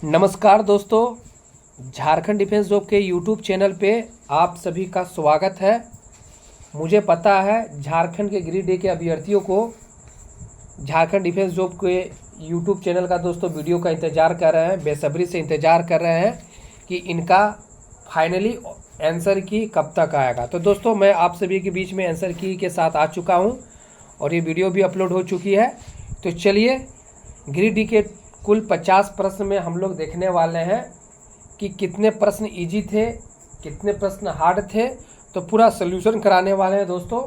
नमस्कार दोस्तों, Jharkhand defence job के यूट्यूब चैनल पे आप सभी का स्वागत है। मुझे पता है झारखंड के गिरिडीह के अभ्यर्थियों को झारखंड डिफेंस जॉब के यूट्यूब चैनल का दोस्तों वीडियो का इंतज़ार कर रहे हैं, बेसब्री से इंतज़ार कर रहे हैं कि इनका फाइनली आंसर की कब तक आएगा। तो दोस्तों मैं आप सभी के बीच में आंसर की के साथ आ चुका हूँ और ये वीडियो भी अपलोड हो चुकी है। तो चलिए गिरिडीह के कुल 50 प्रश्न में हम लोग देखने वाले हैं कि कितने प्रश्न इजी थे, कितने प्रश्न हार्ड थे। तो पूरा सोल्यूशन कराने वाले हैं दोस्तों।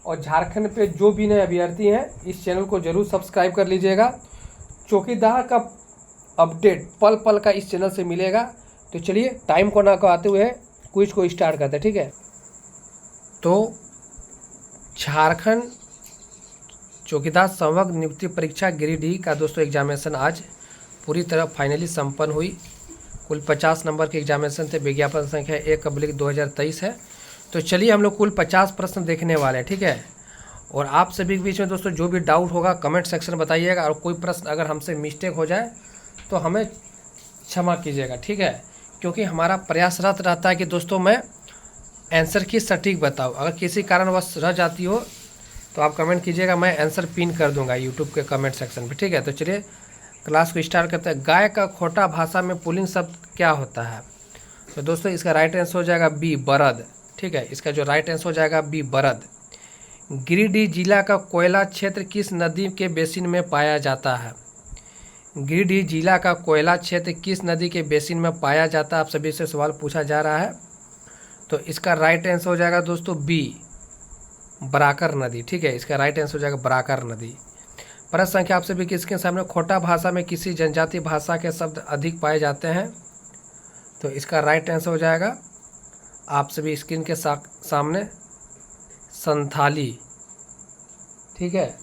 और झारखंड पे जो भी नए अभ्यर्थी हैं इस चैनल को जरूर सब्सक्राइब कर लीजिएगा। चौकीदार का अपडेट पल पल का इस चैनल से मिलेगा। तो चलिए टाइम को ना गवाते हुए क्विज को स्टार्ट करते हैं, ठीक है। तो झारखंड चौकीदार संवर्ग नियुक्ति परीक्षा गिरिडीह का दोस्तों एग्जामिनेशन आज पूरी तरह फाइनली संपन्न हुई। कुल 50 नंबर के एग्जामिनेशन थे। विज्ञापन संख्या 1/2023 है। तो चलिए हम लोग कुल 50 प्रश्न देखने वाले हैं, ठीक है। और आप सभी के बीच में दोस्तों जो भी डाउट होगा कमेंट सेक्शन में बताइएगा। और कोई प्रश्न अगर हमसे मिस्टेक हो जाए तो हमें क्षमा कीजिएगा, ठीक है। क्योंकि हमारा प्रयासरत रहता है कि दोस्तों मैं आंसर की सटीक बताऊँ। अगर किसी कारणवश रह जाती हो तो आप कमेंट कीजिएगा, मैं आंसर पिन कर दूंगा यूट्यूब के कमेंट सेक्शन पे, ठीक है। तो चलिए क्लास को स्टार्ट करते हैं। गाय का खोटा भाषा में पुल्लिंग शब्द क्या होता है? तो दोस्तों इसका राइट आंसर हो जाएगा बी, बरद, ठीक है। इसका जो राइट आंसर हो जाएगा बी, बरद। गिरिडीह जिला का कोयला क्षेत्र किस नदी के बेसिन में पाया जाता है? गिरिडीह जिला का कोयला क्षेत्र किस नदी के बेसिन में पाया जाता है? आप सभी से सवाल पूछा जा रहा है। तो इसका राइट आंसर हो जाएगा दोस्तों बी, बराकर नदी, ठीक है। इसका राइट आंसर हो जाएगा बराकर नदी। प्रश्न संख्या आप सभी किसके सामने खोटा भाषा में किसी जनजाति भाषा के शब्द अधिक पाए जाते हैं? तो इसका राइट आंसर हो जाएगा आप सभी स्क्रीन के सामने संथाली, ठीक है।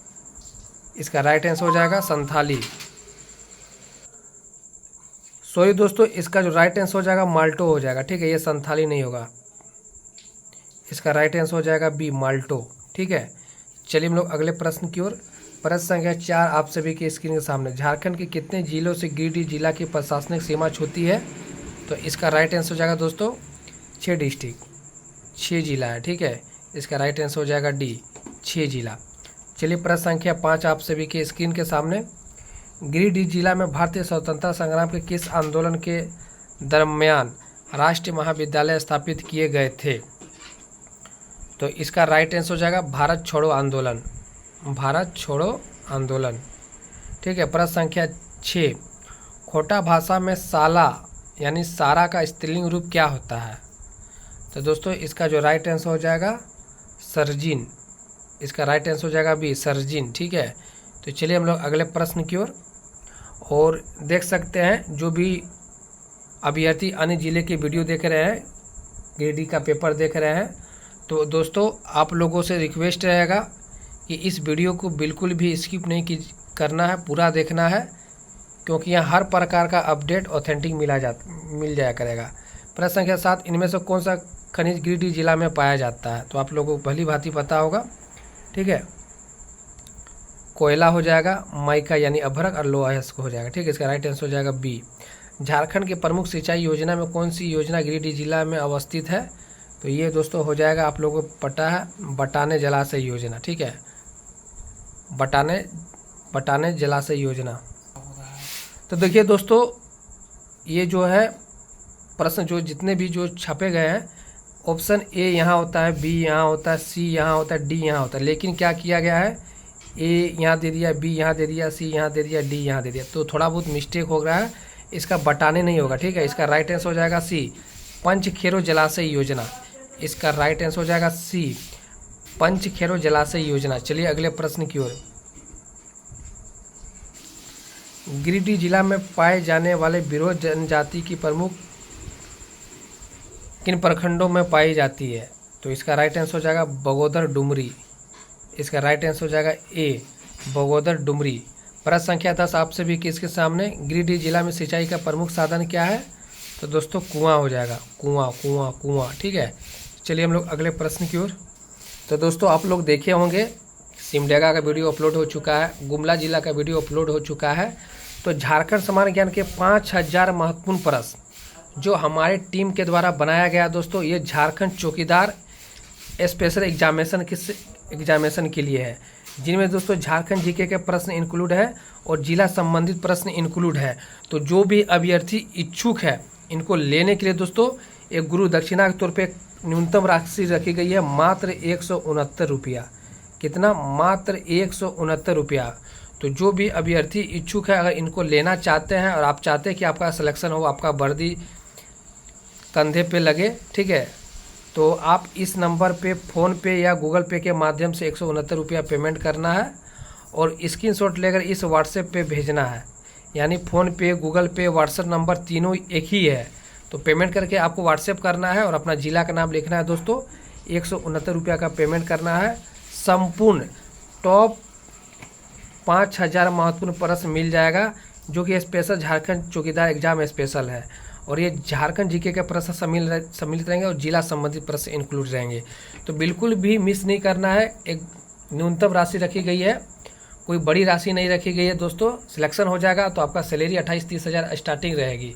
इसका राइट आंसर हो जाएगा संथाली। सॉरी दोस्तों, इसका जो राइट आंसर हो जाएगा माल्टो हो जाएगा, ठीक है। ये संथाली नहीं होगा। इसका राइट आंसर हो जाएगा बी, माल्टो, ठीक है। चलिए हम लोग अगले प्रश्न की ओर। प्रश्न संख्या 4 आप सभी के स्क्रीन के सामने। झारखंड के कितने जिलों से गिरिडीह जिला की प्रशासनिक सीमा छूती है? तो इसका राइट आंसर हो जाएगा दोस्तों 6 डिस्ट्रिक्ट, 6 जिला है, ठीक है। इसका राइट आंसर हो जाएगा डी, 6 जिला। चलिए प्रश्न संख्या 5 आप सभी के स्क्रीन के सामने। गिरिडीह जिला में भारतीय स्वतंत्रता संग्राम के किस आंदोलन के दरम्यान राष्ट्रीय महाविद्यालय स्थापित किए गए थे? तो इसका राइट आंसर हो जाएगा भारत छोड़ो आंदोलन, भारत छोड़ो आंदोलन, ठीक है। प्रश्न संख्या 6 खोटा भाषा में साला यानी सारा का स्त्रीलिंग रूप क्या होता है? तो दोस्तों इसका जो राइट आंसर हो जाएगा सर्जिन। इसका राइट आंसर हो जाएगा बी, सर्जिन, ठीक है। तो चलिए हम लोग अगले प्रश्न की ओर। और देख सकते हैं जो भी अभ्यर्थी अन्य जिले के वीडियो देख रहे हैं, गिरिडीह का पेपर देख रहे हैं, तो दोस्तों आप लोगों से रिक्वेस्ट रहेगा कि इस वीडियो को बिल्कुल भी स्किप नहीं करना है, पूरा देखना है। क्योंकि यहाँ हर प्रकार का अपडेट ऑथेंटिक मिल जाया करेगा। प्रश्न संख्या 7 इनमें से कौन सा खनिज गिरिडीह जिला में पाया जाता है? तो आप लोगों को भली भांति पता होगा, ठीक है। कोयला हो जाएगा, माइका यानी अभ्रक, और लोहा हो जाएगा, ठीक है। इसका राइट आंसर हो जाएगा बी। झारखंड की प्रमुख सिंचाई योजना में कौन सी योजना गिरिडीह जिला में अवस्थित है? तो ये दोस्तों हो जाएगा, आप लोगों को पता है, बटाने जलाशय योजना, ठीक है। बटाने जलाशय योजना। तो देखिए दोस्तों ये जो है प्रश्न जो जितने भी जो छपे गए हैं, ऑप्शन ए यहाँ होता है, बी यहाँ होता है, सी यहाँ होता है, डी यहाँ होता है। लेकिन क्या किया गया है, ए यहाँ दे दिया, बी यहाँ दे दिया, सी यहाँ दे दिया, डी यहाँ दे दिया। तो थोड़ा बहुत मिस्टेक हो रहा है, इसका बटाने नहीं होगा, ठीक है। इसका राइट आंसर हो जाएगा सी, पंचखेरो जलाशय योजना। इसका राइट आंसर हो जाएगा सी, पंचखेरो जलाशय योजना। चलिए अगले प्रश्न की ओर। गिरिडीह जिला में पाए जाने वाले बिरोध जनजाति की प्रमुख किन प्रखंडों में पाई जाती है? तो इसका राइट आंसर हो जाएगा बगोदर डुमरी। इसका राइट आंसर हो जाएगा ए, बगोदर डुमरी। प्रश्न संख्या 10 आप सभी किसके सामने। गिरिडीह जिला में सिंचाई का प्रमुख साधन क्या है? तो दोस्तों कुआं हो जाएगा, कुआं कुआं कुआं, ठीक है। चलिए हम लोग अगले प्रश्न की ओर। तो दोस्तों आप लोग देखे होंगे सिमडेगा का वीडियो अपलोड हो चुका है, गुमला जिला का वीडियो अपलोड हो चुका है। तो झारखंड सामान्य ज्ञान के 5000 महत्वपूर्ण प्रश्न जो हमारे टीम के द्वारा बनाया गया दोस्तों, ये झारखंड चौकीदार स्पेशल एग्जामिनेशन के लिए है, जिनमें दोस्तों झारखंड जीके के प्रश्न इंक्लूड है और जिला संबंधित प्रश्न इंक्लूड है। तो जो भी अभ्यर्थी इच्छुक है इनको लेने के लिए दोस्तों एक गुरु दक्षिणा के तौर पे न्यूनतम राशि रखी गई है, मात्र 169 रुपया। कितना? मात्र 169 रुपया। तो जो भी अभ्यर्थी इच्छुक है, अगर इनको लेना चाहते हैं और आप चाहते हैं कि आपका सिलेक्शन हो, आपका वर्दी कंधे पे लगे, ठीक है, तो आप इस नंबर पे फ़ोन पे या गूगल पे के माध्यम से 169 रुपया पेमेंट करना है और स्क्रीनशॉट लेकर इस व्हाट्सएप पे भेजना है। यानी फ़ोन पे, गूगल पे, व्हाट्सएप नंबर तीनों एक ही है। तो पेमेंट करके आपको व्हाट्सएप करना है और अपना ज़िला का नाम लिखना है दोस्तों। 169 रुपया का पेमेंट करना है। संपूर्ण टॉप 5000 महत्वपूर्ण प्रश्न मिल जाएगा, जो कि स्पेशल झारखंड चौकीदार एग्जाम स्पेशल है। और ये झारखंड जीके के प्रश्न सम्मिलित रहेंगे और जिला संबंधित प्रश्न इंक्लूड रहेंगे। तो बिल्कुल भी मिस नहीं करना है। एक न्यूनतम राशि रखी गई है, कोई बड़ी राशि नहीं रखी गई है दोस्तों। सिलेक्शन हो जाएगा तो आपका सैलरी 28-30 हज़ार स्टार्टिंग रहेगी।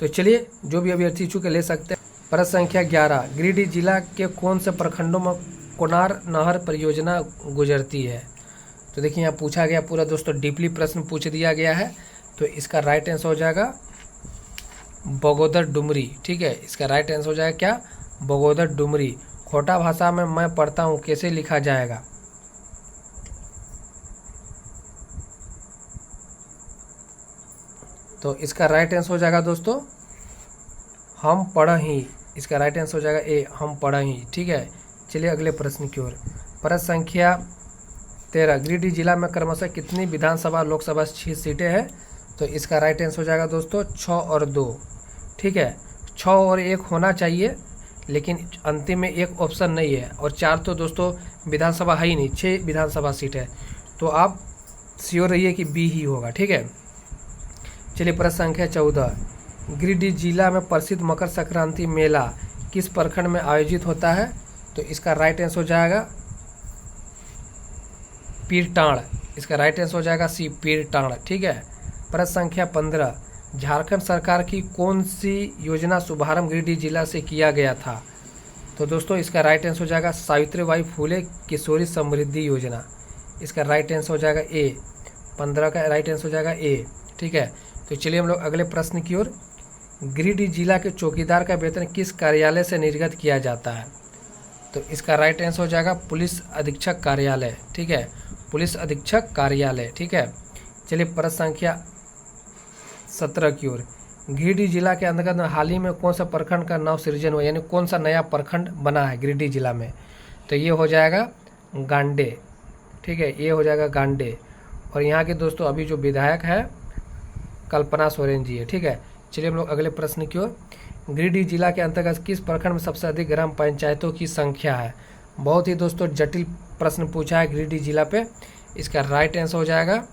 तो चलिए, जो भी अभ्यर्थी इच्छुक ले सकते हैं। प्रश्न संख्या 11, गिरिडीह जिला के कौन से प्रखंडों में कोनार नहर परियोजना गुजरती है? तो देखिए यहाँ पूछा गया पूरा दोस्तों, डीपली प्रश्न पूछ दिया गया है। तो इसका राइट आंसर हो जाएगा बगोदर डुमरी। ठीक है, इसका राइट आंसर हो जाएगा क्या? बगोदर डुमरी। खोटा भाषा में मैं पढ़ता हूँ कैसे लिखा जाएगा? तो इसका राइट आंसर हो जाएगा दोस्तों हम पढ़ ही। इसका राइट आंसर हो जाएगा ए, हम पढ़ ही। ठीक है, चलिए अगले प्रश्न की ओर। प्रश्न संख्या 13, गिरिडीह जिला में क्रमशः कितनी विधानसभा लोकसभा सीटें हैं? तो इसका राइट आंसर हो जाएगा दोस्तों 6 और 2। ठीक है, 6 और 1 होना चाहिए, लेकिन अंतिम में एक ऑप्शन नहीं है। और 4 तो दोस्तों विधानसभा है ही नहीं, 6 विधानसभा सीट है। तो आप श्योर रहिए कि बी ही होगा। ठीक है, चलिए प्रश्न संख्या 14, गिरिडीह जिला में प्रसिद्ध मकर संक्रांति मेला किस प्रखंड में आयोजित होता है? तो इसका राइट आंसर हो जाएगा पीरटांड़। इसका राइट आंसर हो जाएगा सी, पीरटांड़। ठीक है, प्रश्न संख्या 15, झारखंड सरकार की कौन सी योजना शुभारंभ गिरिडीह जिला से किया गया था? तो दोस्तों इसका राइट आंसर हो जाएगा सावित्रीबाई फुले किशोरी समृद्धि योजना। इसका राइट आंसर हो जाएगा ए, 15 का राइट आंसर हो जाएगा ए। ठीक है, तो चलिए हम लोग अगले प्रश्न की ओर। गिरिडीह जिला के चौकीदार का वेतन किस कार्यालय से निर्गत किया जाता है? तो इसका राइट आंसर हो जाएगा पुलिस अधीक्षक कार्यालय। ठीक है, पुलिस अधीक्षक कार्यालय। ठीक है, चलिए प्रश्न संख्या 17 की ओर। गिरिडीह जिला के अंतर्गत हाल ही में कौन सा प्रखंड का नव सृजन हुआ, यानी कौन सा नया प्रखंड बना है गिरिडीह जिला में? तो ये हो जाएगा गांडे। ठीक है, ये हो जाएगा गांडे। और यहाँ के दोस्तों अभी जो विधायक है कल्पना सोरेन जी है। ठीक है, चलिए हम लोग अगले प्रश्न की ओर। गिरिडीह जिला के अंतर्गत किस प्रखंड में सबसे अधिक ग्राम पंचायतों की संख्या है? बहुत ही दोस्तों जटिल प्रश्न पूछा है गिरिडीह जिला पे। इसका राइट आंसर हो जाएगा,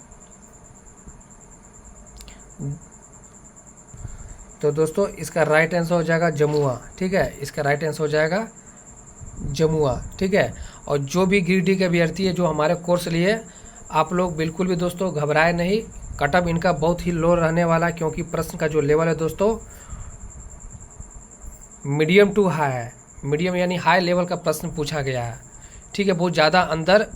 तो दोस्तों इसका राइट आंसर हो जाएगा जमुआ। ठीक है, इसका राइट आंसर हो जाएगा जमुआ। ठीक है, और जो भी गिरिडीह के अभ्यर्थी है जो हमारे कोर्स लिए, आप लोग बिल्कुल भी दोस्तों घबराए नहीं। कटअप इनका बहुत ही लो रहने वाला है, क्योंकि प्रश्न का जो लेवल है दोस्तों मीडियम टू हाई है। मीडियम यानी हाई लेवल का प्रश्न पूछा गया है। ठीक है, बहुत ज़्यादा अंदर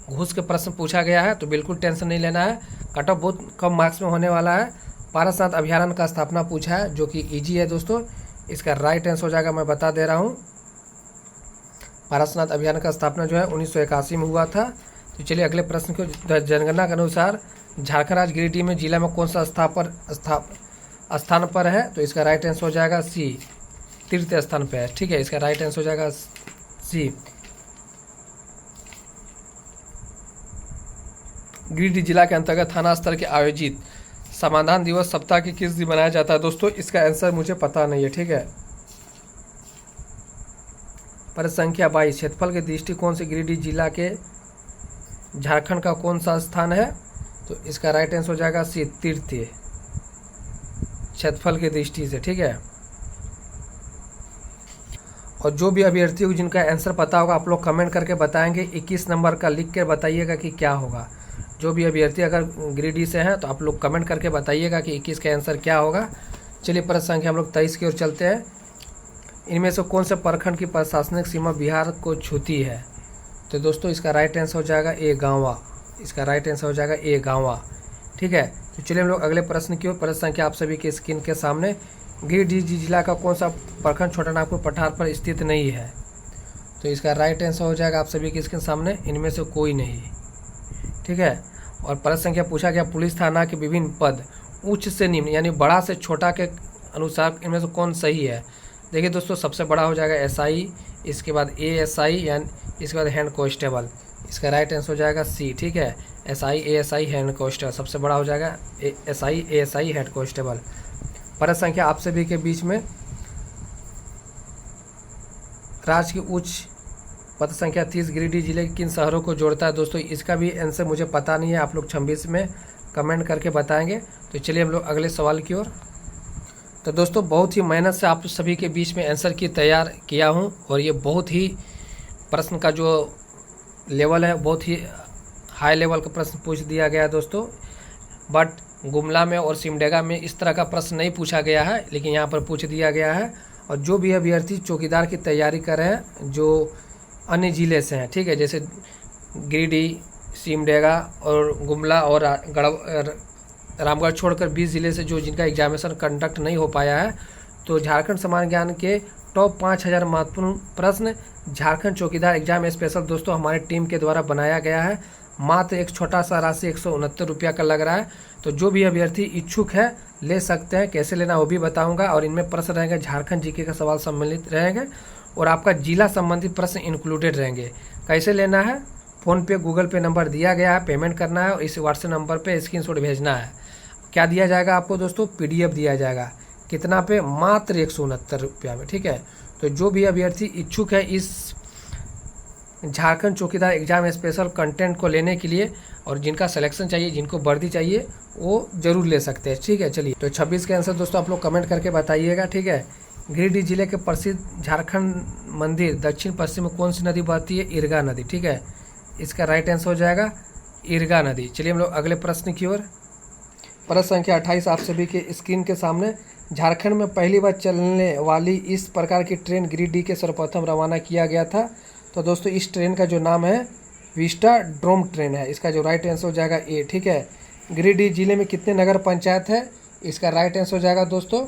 घुस के प्रश्न पूछा गया है, तो बिल्कुल टेंशन नहीं लेना है। कटअप बहुत कम मार्क्स में होने वाला है। पारसनाथ अभयारण्य का स्थापना पूछा है, जो कि इजी है दोस्तों। इसका राइट आंसर हो जाएगा, मैं बता दे रहा हूँ, पारसनाथ अभयारण्य का स्थापना जो है 1981 में हुआ था। तो चलिए अगले प्रश्न को। जनगणना के अनुसार झारखंड राज्य गिरिडीह में जिला में कौन सा स्थान पर है? तो इसका राइट आंसर हो जाएगा सी, तृतीय स्थान पर है। ठीक है, इसका राइट आंसर हो जाएगा सी। गिरिडीह जिला के अंतर्गत थाना स्तर के आयोजित समाधान दिवस सप्ताह के किस दिन मनाया जाता है? दोस्तों इसका आंसर मुझे पता नहीं है। ठीक है, प्रश्न संख्या 22, क्षेत्रफल के दृष्टिकोण से गिरिडीह जिला के झारखंड का कौन सा स्थान है? तो इसका राइट आंसर हो जाएगा सी, तृतीय, क्षेत्रफल की दृष्टि से। ठीक है, और जो भी अभ्यर्थी जिनका आंसर पता होगा आप लोग कमेंट करके बताएंगे। 21 नंबर का लिख कर बताइएगा कि क्या होगा। जो भी अभ्यर्थी अगर गिरिडीह से हैं तो आप लोग कमेंट करके बताइएगा कि 21 का आंसर क्या होगा। चलिए प्रश्न संख्या हम लोग 23 की ओर चलते हैं। इनमें से कौन से प्रखंड की प्रशासनिक सीमा बिहार को छूती है? तो दोस्तों इसका राइट आंसर हो जाएगा ए गाँवा। इसका राइट आंसर हो जाएगा ए गाँवा। ठीक है, तो चलिए हम लोग अगले प्रश्न की ओर। प्रश्न संख्या आप सभी के स्क्रीन के सामने। गिरिडीह जिला का कौन सा प्रखंड छोटा नागपुर पठार पर स्थित नहीं है? तो इसका राइट आंसर हो जाएगा आप सभी के स्क्रीन सामने इनमें से कोई नहीं। ठीक है, और प्रश्न संख्या पूछा गया पुलिस थाना के विभिन्न पद उच्च से निम्न यानी बड़ा से छोटा के अनुसार इनमें से कौन सही है? देखिए दोस्तों, सबसे बड़ा हो जाएगा एसआई, इसके बाद एएसआई यानी इसके बाद हेड कांस्टेबल। इसका राइट आंसर हो जाएगा सी। ठीक है, एसआई एएसआई हेड कांस्टेबल सबसे बड़ा हो जाएगा एसआई एएसआई हेड कांस्टेबल। प्रश्न संख्या आप सभी के बीच में राज्य की उच्च पद संख्या 30 गिरिडीह जिले के किन शहरों को जोड़ता है? दोस्तों इसका भी आंसर मुझे पता नहीं है, आप लोग 26 में कमेंट करके बताएंगे। तो चलिए हम लोग अगले सवाल की ओर। तो दोस्तों बहुत ही मेहनत से आप सभी के बीच में आंसर की तैयार किया हूं, और ये बहुत ही प्रश्न का जो लेवल है बहुत ही हाई लेवल का प्रश्न पूछ दिया गया है दोस्तों। बट गुमला में और सिमडेगा में इस तरह का प्रश्न नहीं पूछा गया है, लेकिन यहाँ पर पूछ दिया गया है। और जो भी अभ्यर्थी चौकीदार की तैयारी कर रहे हैं जो अन्य ज़िले से हैं, ठीक है, जैसे गिरिडीह, सिमडेगा और गुमला और रामगढ़ छोड़कर 20 ज़िले से जो जिनका एग्जामिनेशन कंडक्ट नहीं हो पाया है, तो झारखंड सामान्य ज्ञान के टॉप 5000 महत्वपूर्ण प्रश्न झारखंड चौकीदार एग्जाम स्पेशल दोस्तों हमारी टीम के द्वारा बनाया गया है। मात्र एक छोटा सा राशि 169 रुपया का लग रहा है। तो जो भी अभ्यर्थी इच्छुक है ले सकते हैं, कैसे लेना वो भी बताऊंगा। और इनमें प्रश्न रहेंगे झारखंड जीके का सवाल सम्मिलित रहेंगे और आपका जिला संबंधित प्रश्न इंक्लूडेड रहेंगे। कैसे लेना है? फ़ोन पे गूगल पे नंबर दिया गया है, पेमेंट करना है और इस व्हाट्सएप नंबर पे स्क्रीनशॉट भेजना है। क्या दिया जाएगा आपको दोस्तों? PDF दिया जाएगा। कितना पे? मात्र 169 रुपया में। ठीक है, तो जो भी अभ्यर्थी इच्छुक है इस झारखंड चौकीदार एग्जाम स्पेशल कंटेंट को लेने के लिए और जिनका सिलेक्शन चाहिए, जिनको वर्दी चाहिए, वो जरूर ले सकते हैं। ठीक है, चलिए तो 26 के आंसर दोस्तों आप लोग कमेंट करके बताइएगा। ठीक है, गिरिडीह जिले के प्रसिद्ध झारखंड मंदिर दक्षिण पश्चिम में कौन सी नदी बहती है? इरगा नदी। ठीक है, इसका राइट आंसर हो जाएगा इरगा नदी। चलिए हम लोग अगले प्रश्न की ओर। प्रश्न संख्या 28 आप सभी के स्क्रीन के सामने। झारखंड में पहली बार चलने वाली इस प्रकार की ट्रेन गिरिडीह के सर्वप्रथम रवाना किया गया था। तो दोस्तों इस ट्रेन का जो नाम है विस्टा ड्रोम ट्रेन है। इसका जो राइट आंसर हो जाएगा ए। ठीक है, गिरिडीह जिले में कितने नगर पंचायत है? इसका राइट आंसर हो जाएगा दोस्तों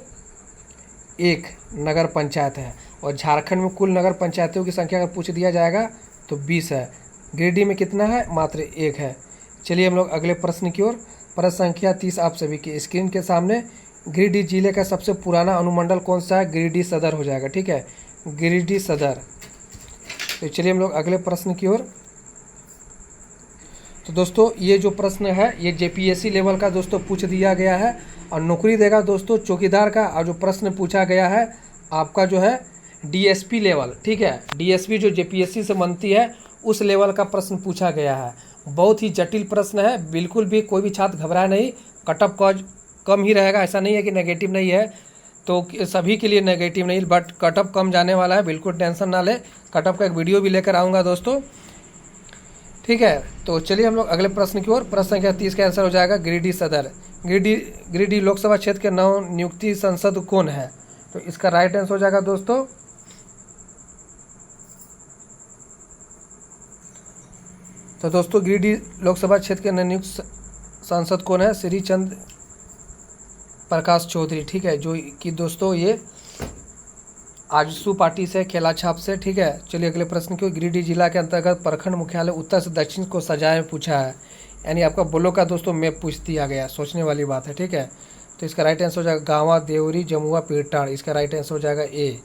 1 नगर पंचायत है। और झारखंड में कुल नगर पंचायतों की संख्या अगर पूछ दिया जाएगा तो 20 है। गिरिडीह में कितना है? मात्र 1 है। चलिए हम लोग अगले प्रश्न की ओर। प्रश्न संख्या 30 आप सभी के स्क्रीन के सामने। गिरिडीह जिले का सबसे पुराना अनुमंडल कौन सा है? गिरिडीह सदर हो जाएगा। ठीक है, गिरिडीह सदर। तो चलिए हम लोग अगले प्रश्न की ओर। तो दोस्तों ये जो प्रश्न है ये JPSC लेवल का दोस्तों पूछ दिया गया है और नौकरी देगा दोस्तों चौकीदार का। और जो प्रश्न पूछा गया है आपका जो है DSP लेवल। ठीक है, DSP जो JPSC से बनती है उस लेवल का प्रश्न पूछा गया है। बहुत ही जटिल प्रश्न है, बिल्कुल भी कोई भी छात्र घबराए नहीं। कटअप कम ही रहेगा, ऐसा नहीं है कि नेगेटिव नहीं है, तो सभी के लिए नेगेटिव नहीं, बट कटअप कम जाने वाला है, बिल्कुल टेंशन ना ले। कटअप का एक वीडियो भी लेकर आऊँगा दोस्तों। ठीक है, तो चलिए हम लोग अगले प्रश्न की ओर। प्रश्न संख्या 30 का आंसर हो जाएगा गिरिडीह सदर। गिरिडीह लोकसभा क्षेत्र के नव नियुक्ति सांसद कौन है? तो इसका राइट आंसर हो जाएगा दोस्तों गिरिडीह लोकसभा क्षेत्र के नवनियुक्त सांसद कौन है? श्री चंद्र प्रकाश चौधरी। ठीक है, जो कि दोस्तों ये आजसू पार्टी से, खेला छाप से। ठीक है, चलिए अगले प्रश्न की। गिरिडीह जिला के अंतर्गत प्रखंड मुख्यालय उत्तर से दक्षिण को सजाए में पूछा है, यानी आपका बोलो का दोस्तों मैप पूछ दिया गया। सोचने वाली बात है। ठीक है, तो इसका राइट आंसर हो जाएगा गाँवा, देवरी, जमुआ, पीरटाड़। इसका राइट आंसर हो जाएगा ए।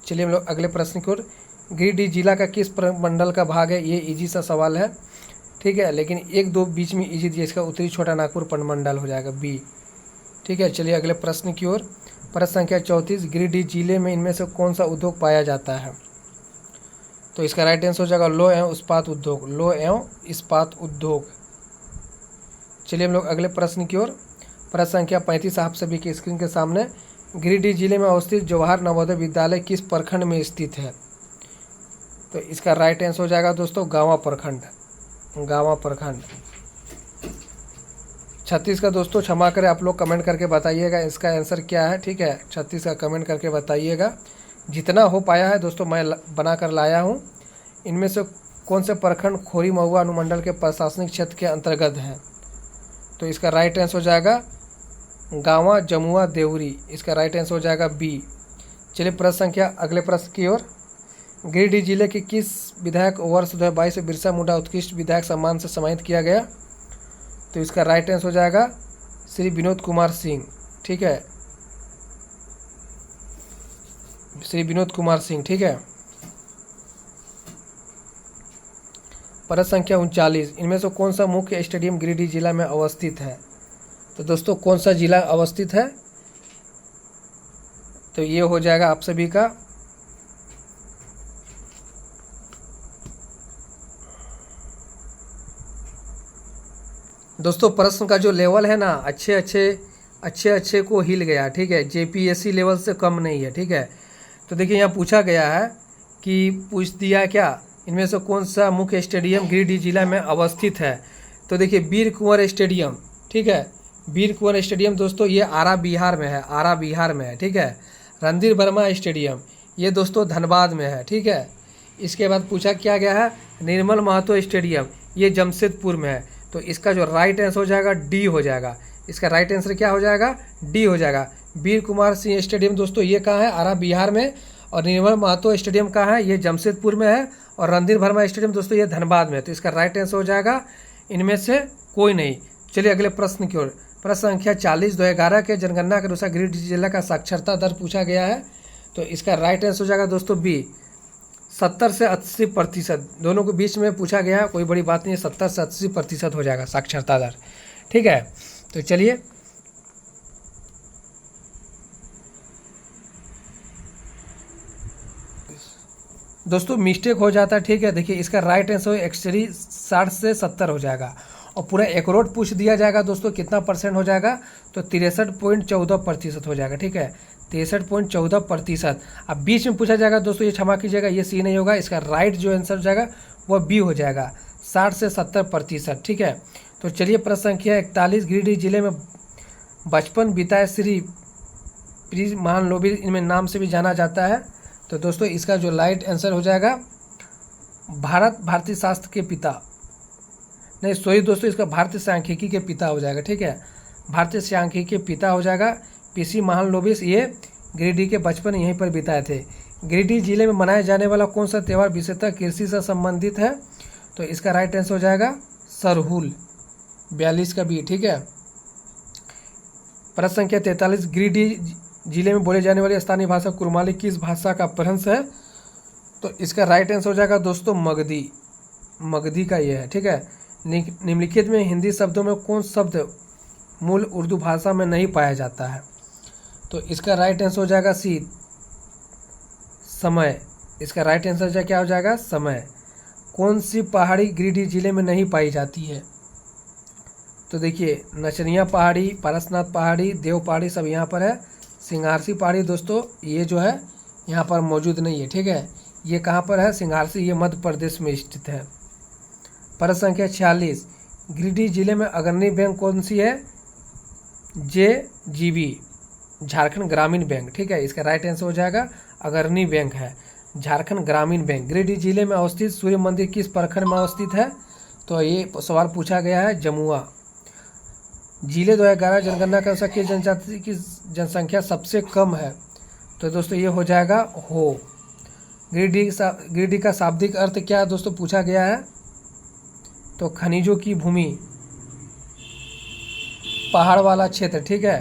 चलिए हम लोग अगले प्रश्न की ओर। गिरिडीह जिला का किस प्रमंडल का भाग है? ये इजी सा सवाल है। ठीक है, लेकिन 1-2 बीच में इजी दिया, इसका उत्तरी छोटा नागपुर प्रमंडल हो जाएगा बी। ठीक है, चलिए अगले प्रश्न की ओर। प्रश्न संख्या 34 गिरिडीह जिले में इनमें से कौन सा उद्योग पाया जाता है? तो इसका राइट आंसर हो जाएगा लौह एवं इस्पात उद्योग। लौह एवं इस्पात उद्योग। चलिए हम लोग अगले प्रश्न की ओर। प्रश्न संख्या 35 आप सभी के स्क्रीन के सामने। गिरिडीह जिले में अवस्थित जवाहर नवोदय विद्यालय किस प्रखंड में स्थित है? तो इसका राइट आंसर हो जाएगा दोस्तों गाँवा प्रखंड। गाँवा प्रखंड। 36 का दोस्तों क्षमा करें, आप लोग कमेंट करके बताइएगा इसका आंसर क्या है। ठीक है, 36 का कमेंट करके बताइएगा। जितना हो पाया है दोस्तों मैं बना कर लाया हूँ। इनमें से कौन से प्रखंड खोरी महुआ अनुमंडल के प्रशासनिक क्षेत्र के अंतर्गत है? तो इसका राइट आंसर हो जाएगा गाँवा जमुआ देवरी। इसका राइट आंसर हो जाएगा बी। चलिए प्रश्न संख्या अगले प्रश्न की ओर। गिरिडीह जिले के किस विधायक वर्ष 2022 में बिरसा मुंडा उत्कृष्ट विधायक सम्मान से सम्मानित किया गया? तो इसका राइट आंसर हो जाएगा श्री विनोद कुमार सिंह। ठीक है, श्री विनोद कुमार सिंह। ठीक है, प्रश्न संख्या 39। इनमें से कौन सा मुख्य स्टेडियम गिरिडीह जिला में अवस्थित है? तो दोस्तों कौन सा जिला अवस्थित है? तो ये हो जाएगा आप सभी का दोस्तों प्रश्न का जो लेवल है ना, अच्छे को हिल गया। ठीक है, जेपीएससी लेवल से कम नहीं है। ठीक है, तो देखिए यहाँ पूछा गया है कि पूछ दिया क्या, इनमें से कौन सा मुख्य स्टेडियम गिरिडीह जिला में अवस्थित है? तो देखिए वीर कुंवर स्टेडियम। ठीक है, वीर कुंवर स्टेडियम दोस्तों ये आरा बिहार में है, आरा बिहार में है। ठीक है, रणधीर वर्मा स्टेडियम ये दोस्तों धनबाद में है। ठीक है, इसके बाद पूछा क्या गया है, निर्मल महतो स्टेडियम ये जमशेदपुर में है। तो इसका जो राइट आंसर हो जाएगा डी हो जाएगा। इसका राइट आंसर क्या हो जाएगा? डी हो जाएगा। वीर कुमार सिंह स्टेडियम दोस्तों ये कहाँ है? आरा बिहार में। और निर्मल महतो स्टेडियम कहाँ है? ये जमशेदपुर में है। और रणधीर वर्मा स्टेडियम दोस्तों ये धनबाद में है। तो इसका राइट आंसर हो जाएगा इनमें से कोई नहीं। चलिए अगले प्रश्न की ओर। प्रश्न संख्या 40। 2011 के जनगणना के अनुसार गिरिडीह जिला का साक्षरता दर पूछा गया है। तो इसका राइट आंसर हो जाएगा दोस्तों बी, 70 से 80%। दोनों के बीच में पूछा गया है, कोई बड़ी बात नहीं है। 70 से 80% हो जाएगा साक्षरता दर। ठीक है, तो चलिए दोस्तों मिस्टेक हो जाता है। ठीक है, देखिए इसका राइट आंसर एक्चुअली 60 से 70 हो जाएगा। और पूरा एकरोट पूछ दिया जाएगा दोस्तों, कितना परसेंट हो जाएगा? तो 63.14% हो जाएगा। ठीक है, 63.14%। अब बीच में पूछा जाएगा दोस्तों, ये क्षमा कीजिएगा, ये सी नहीं होगा। इसका राइट जो आंसर हो जाएगा वो बी हो जाएगा, 60 से 70%। ठीक है, तो चलिए प्रश्न संख्या 41। गिरिडीह जिले में बचपन बिताए श्री प्रिय महान लोबी इनमें नाम से भी जाना जाता है। तो दोस्तों इसका जो राइट आंसर हो जाएगा भारतीय शास्त्र के पिता, नहीं सॉरी दोस्तों, इसका भारतीय सांख्यिकी के पिता हो जाएगा। ठीक है, भारतीय सांख्यिकी के पिता हो जाएगा पीसी महालनोबिस। ये गिरिडीह के बचपन यहीं पर बिताए थे। गिरिडीह जिले में मनाया जाने वाला कौन सा त्यौहार विशेषतः कृषि से संबंधित है? तो इसका राइट आंसर हो जाएगा सरहुल, 42 का बी। ठीक है, प्रश्न संख्या 43। गिरिडीह जिले में बोले जाने वाली स्थानीय भाषा कुरमाली किस भाषा का अपभ्रंश है? तो इसका राइट आंसर हो जाएगा दोस्तों मगधी, मगधी का ये है। ठीक है, निम्नलिखित में हिंदी शब्दों में कौन शब्द मूल उर्दू भाषा में नहीं पाया जाता है? तो इसका राइट आंसर हो जाएगा सी, समय। इसका राइट आंसर क्या हो जाएगा? समय। कौन सी पहाड़ी गिरिडीह जिले में नहीं पाई जाती है? तो देखिए नचनिया पहाड़ी, पारसनाथ पहाड़ी, देव पहाड़ी सब यहाँ पर है। सिंघारसी पहाड़ी दोस्तों ये जो है यहाँ पर मौजूद नहीं है। ठीक है, ये कहाँ पर है? सिंघारसी, ये मध्य प्रदेश में स्थित है। प्रश्न संख्या 46। गिरिडीह जिले में अग्रणी बैंक कौन सी है? JGB, झारखंड ग्रामीण बैंक। ठीक है, इसका राइट आंसर हो जाएगा अग्रणी बैंक है, झारखंड ग्रामीण बैंक। गिरिडीह जिले में अवस्थित सूर्य मंदिर किस प्रखंड में अवस्थित है? तो ये सवाल पूछा गया है जमुआ। जिले 2011 जनगणना के अनुसार किस जनजाति की जनसंख्या सबसे कम है? तो दोस्तों ये हो जाएगा हो। गिरिडीह का शाब्दिक अर्थ क्या है दोस्तों पूछा गया है? तो खनिजों की भूमि, पहाड़ वाला क्षेत्र। ठीक है,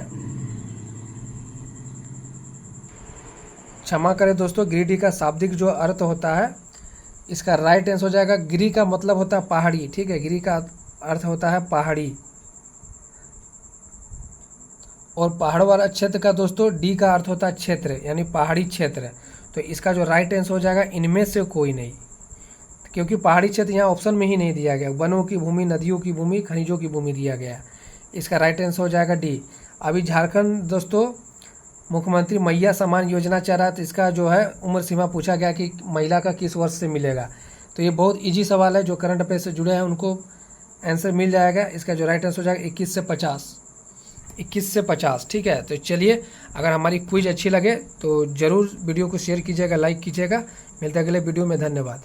क्षमा करें दोस्तों, गिरिडीह का शाब्दिक जो अर्थ होता है इसका राइट आंसर हो जाएगा, गिरी का मतलब होता है पहाड़ी। ठीक है, गिरी का अर्थ होता है पहाड़ी। और पहाड़ वाला क्षेत्र का दोस्तों डी का अर्थ होता है क्षेत्र, यानी पहाड़ी क्षेत्र। तो इसका जो राइट आंसर हो जाएगा इनमें से कोई नहीं, क्योंकि पहाड़ी क्षेत्र यहाँ ऑप्शन में ही नहीं दिया गया। वनों की भूमि, नदियों की भूमि, खनिजों की भूमि दिया गया। इसका राइट आंसर हो जाएगा डी। अभी झारखंड दोस्तों मुख्यमंत्री मैया सम्मान योजना चल रहा है, तो इसका जो है उम्र सीमा पूछा गया कि महिला का किस वर्ष से मिलेगा। तो ये बहुत ईजी सवाल है, जो करंट अफेयर से जुड़े हैं उनको आंसर मिल जाएगा। इसका जो राइट आंसर हो जाएगा 21 से 50, 21 से 50। ठीक है, तो चलिए, अगर हमारी क्विज अच्छी लगे तो ज़रूर वीडियो को शेयर कीजिएगा, लाइक कीजिएगा। मिलते हैं अगले वीडियो में, धन्यवाद।